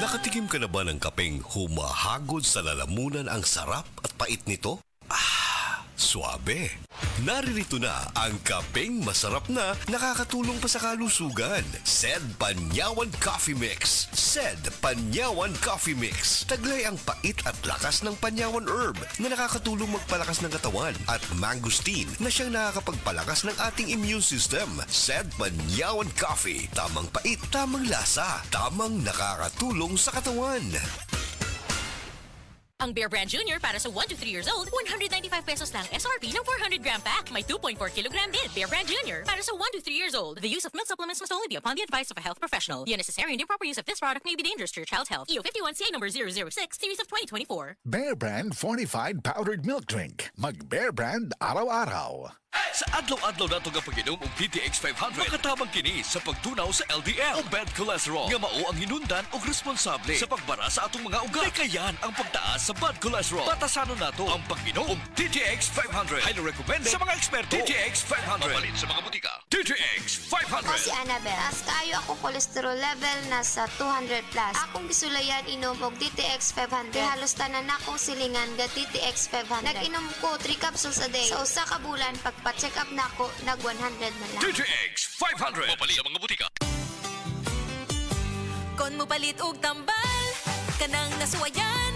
Nakatikim ka na ba ng kapeng humahagod sa lalamunan ang sarap at pait nito? Suabe. Naririto na ang kapeng masarap na nakakatulong pa sa kalusugan. Sed Panyawan Coffee Mix. Sed Panyawan Coffee Mix. Taglay ang pait at lakas ng panyawan herb na nakakatulong magpalakas ng katawan at mangosteen na siyang nakakapagpalakas ng ating immune system. Sed Panyawan Coffee. Tamang pait, tamang lasa, tamang nakakatulong sa katawan. Ang Bear Brand Junior para sa 1 to 3 years old, 195 pesos lang SRP ng 400 gram pack. May 2.4 kilogram din. Bear Brand Junior para sa 1 to 3 years old. The use of milk supplements must only be upon the advice of a health professional. The unnecessary and improper use of this product may be dangerous to your child's health. EO 51CA number 006, series of 2024. Bear Brand Fortified Powdered Milk Drink. Mag Bear Brand araw-araw. Sa adlaw-adlaw nato nga pag-inom og DTX 500, makatabang kini sa pagtunaw sa LDL o bad cholesterol nga mao ang hinundan og responsable sa pagbara sa atong mga ugat. Kayan ang pagtaas sa bad cholesterol. Batasanon nato ang pag-inom og DTX 500. Highly recommended sa mga eksperto. DTX 500. Mapalit sa mga butika. DTX 500. Ako si Annabel. As kaayo ako cholesterol level nasa 200 plus. Akong gisulayan inom og DTX 500. Halos tanan akong silingan ga DTX 500. Nag-inom ko 3 capsules a day. Sa usa ka bulan pagpa-check up na ako, nag 100 na lang. DTX 500. Mapalit sa mga butika. Kon mo palit og tambal, kanang nasuwayan,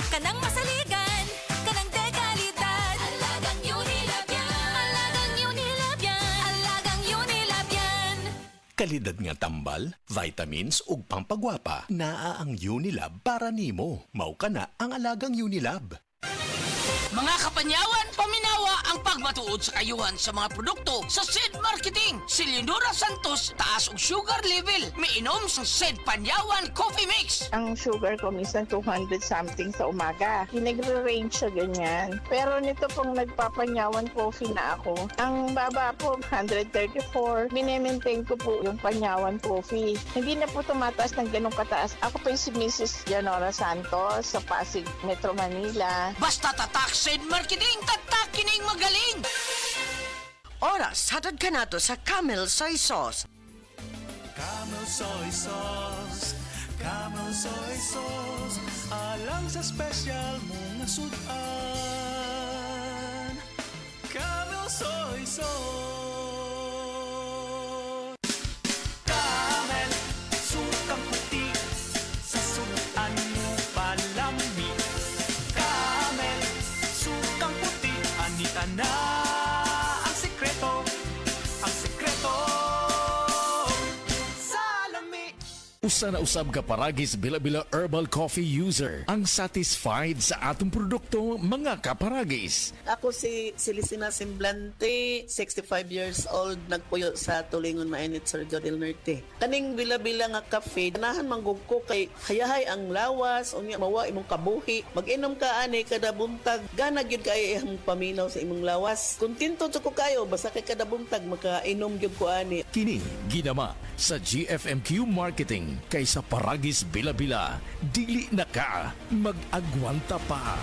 kanang masaligan, kanang dekalidad. Alagang Unilab yan. Alagang Unilab yan. Alagang Unilab yan. Kalidad nga tambal, vitamins ug pampagwapa. Naa ang Unilab para nimo. Mao kana ang alagang Unilab. Mga kapanyawan, paminawa ang pagmatuod sa kayuhan sa mga produkto sa SED Marketing. Si Leonora Santos, taas og sugar level. Miinom sa SED Panyawan Coffee Mix. Ang sugar ko minsan 200 something sa umaga. Pinagre-range siya ganyan. Pero nito pong nagpapanyawan coffee na ako, ang baba po 134. Minemaintain ko po yung panyawan coffee. Hindi na po tumataas ng ganong kataas. Ako po yung si Mrs. Leonora Santos sa Pasig, Metro Manila. Basta tatak SED Marketing, tatak kining magaling. Oras, hatad ka nato sa Camel Soy Sauce. Camel Soy Sauce, Camel Soy Sauce, alang sa special mong sudan. Camel Soy Sauce. Camel, sukang puti, sa sudan mo palami. Camel, sukang puti, anita na ang sekreto, ang sekreto. Usa na usab ka paragis bila-bila herbal coffee user ang satisfied sa atong produkto mga kaparagis. Ako si Celisina Semblante, 65 years old, nagpuyo sa Tulingon Mainit, Surigao del Norte. Kaning bila-bila nga kafe, ganahan manggug ko kay hayahay ang lawas, unya mawa imong kabuhi. Mag-inom ka ani kada buntag, gana gyud kay imong paminaw sa imong lawas. Kontento ko kayo basta kay kada buntag makainom gyud ko ani. Kini ginama sa GFMQ Marketing kaysa paragis bila-bila, dili na ka mag-agwanta pa.